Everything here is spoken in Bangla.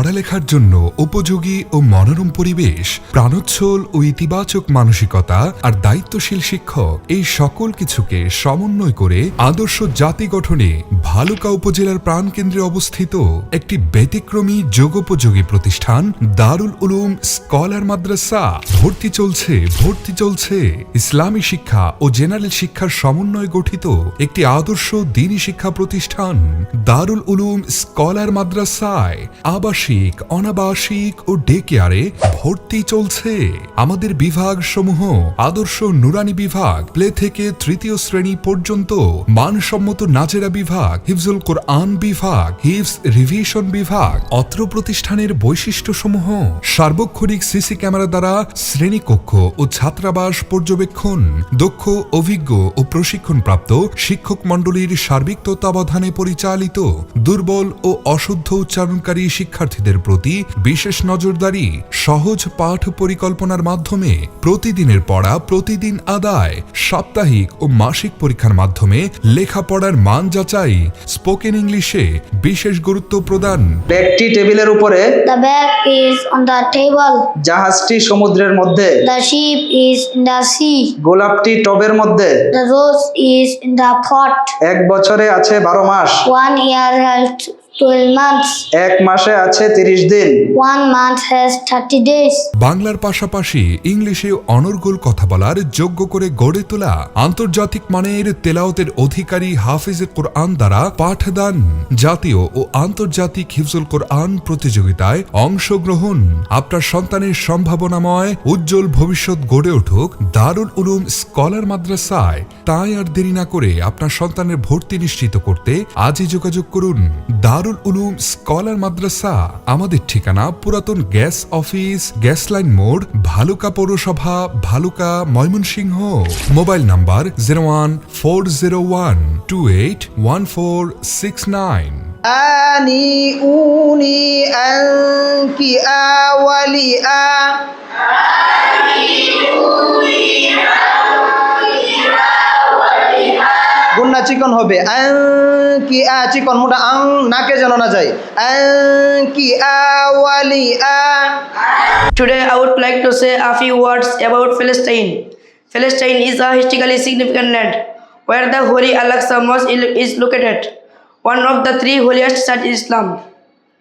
পড়ালেখার জন্য উপযোগী ও মনোরম পরিবেশ, প্রাণোচ্ছল ও ইতিবাচক মানসিকতা আর দায়িত্বশীল শিক্ষক, এই সকল কিছুকে সমন্বয় করে আদর্শ জাতি গঠনে ভালুকা উপজেলার প্রাণকেন্দ্রে অবস্থিত একটি ব্যতিক্রমী যোগোপযোগী প্রতিষ্ঠান দারুল উলুম স্কলার মাদ্রাসা। ভর্তি চলছে ইসলামী শিক্ষা ও জেনারেল শিক্ষার সমন্বয়ে গঠিত একটি আদর্শ দ্বীনি শিক্ষা প্রতিষ্ঠান দারুল উলুম স্কলার মাদ্রাসায় আবাসিক, অনাবাসিক ও ডে কেয়ারে ভর্তি চলছে। আমাদের বিভাগ সমূহ আদর্শ নুরানি বিভাগ, প্লে থেকে তৃতীয় শ্রেণী পর্যন্ত, মানসম্মত নাজেরা বিভাগ, হিফজুল কোরআন বিভাগ, হিফজ রিভিশন বিভাগ। অত্র প্রতিষ্ঠানের বৈশিষ্ট্য সমূহ: সার্বক্ষণিক সিসি ক্যামেরা দ্বারা শ্রেণীকক্ষ ও ছাত্রাবাস পর্যবেক্ষণ, দক্ষ, অভিজ্ঞ ও প্রশিক্ষণপ্রাপ্ত শিক্ষক মণ্ডলীর সার্বিক তত্ত্বাবধানে পরিচালিত, দুর্বল ও অশুদ্ধ উচ্চারণকারী শিক্ষার্থীদের প্রতি বিশেষ নজরদারি, সহজ পাঠ পরিকল্পনার মাধ্যমে প্রতিদিনের পড়া প্রতিদিন আদায়, সাপ্তাহিক ও মাসিক পরীক্ষার মাধ্যমে লেখাপড়ার মান যাচাই, স্পোকেন ইংলিশে বিশেষ গুরুত্ব প্রদান। ব্যাগটি টেবিলের উপরে। The bag is on the table. জাহাজটি সমুদ্রের মধ্যে। The ship is in the sea. গোলাপটি টবের মধ্যে। The rose is in the pot. এক বছরে আছে 12 মাস। 1 year has 12 months. এক মাসে আছে 30 দিন। 1 month has 30 days. বাংলার পাশাপাশি ইংলিশে অনর্গল কথা বলার যোগ্য করে গড়ে তোলা আন্তর্জাতিক মানের তেলাওয়াতের অধিকারী হাফিজে কোরআন দ্বারা পাঠদান, জাতীয় ও আন্তর্জাতিক হিফজুল কোরআন প্রতিযোগিতায় অংশগ্রহণ। আপনার সন্তানের সম্ভাবনাময় উজ্জ্বল ভবিষ্যৎ গড়ে উঠুক দারুল উলুম স্কলার মাদ্রাসায়। তাই আর দেরি না করে আপনার সন্তানের ভর্তি নিশ্চিত করতে আজই যোগাযোগ করুন দারুল উলুম স্কলার মাদ্রাসা। আমাদের ঠিকানা পুরাতন গ্যাস অফিস, গ্যাস লাইন মোড়, ভালুকা পৌরসভা, ভালুকা, ময়মনসিংহ। Mobile number 01401281469। আনি উনি আনকি আওয়ালি আ। গুন্না চিকন হবে। আনকি আ চিকন, মোটা আং নাকে যেন না যায়। আনকি আওয়ালি আ। Today I would like to say a few words about Palestine. Palestine is a historically significant land where the Holy Al-Aqsa Mosque is located, one of the 3 holiest sites in Islam.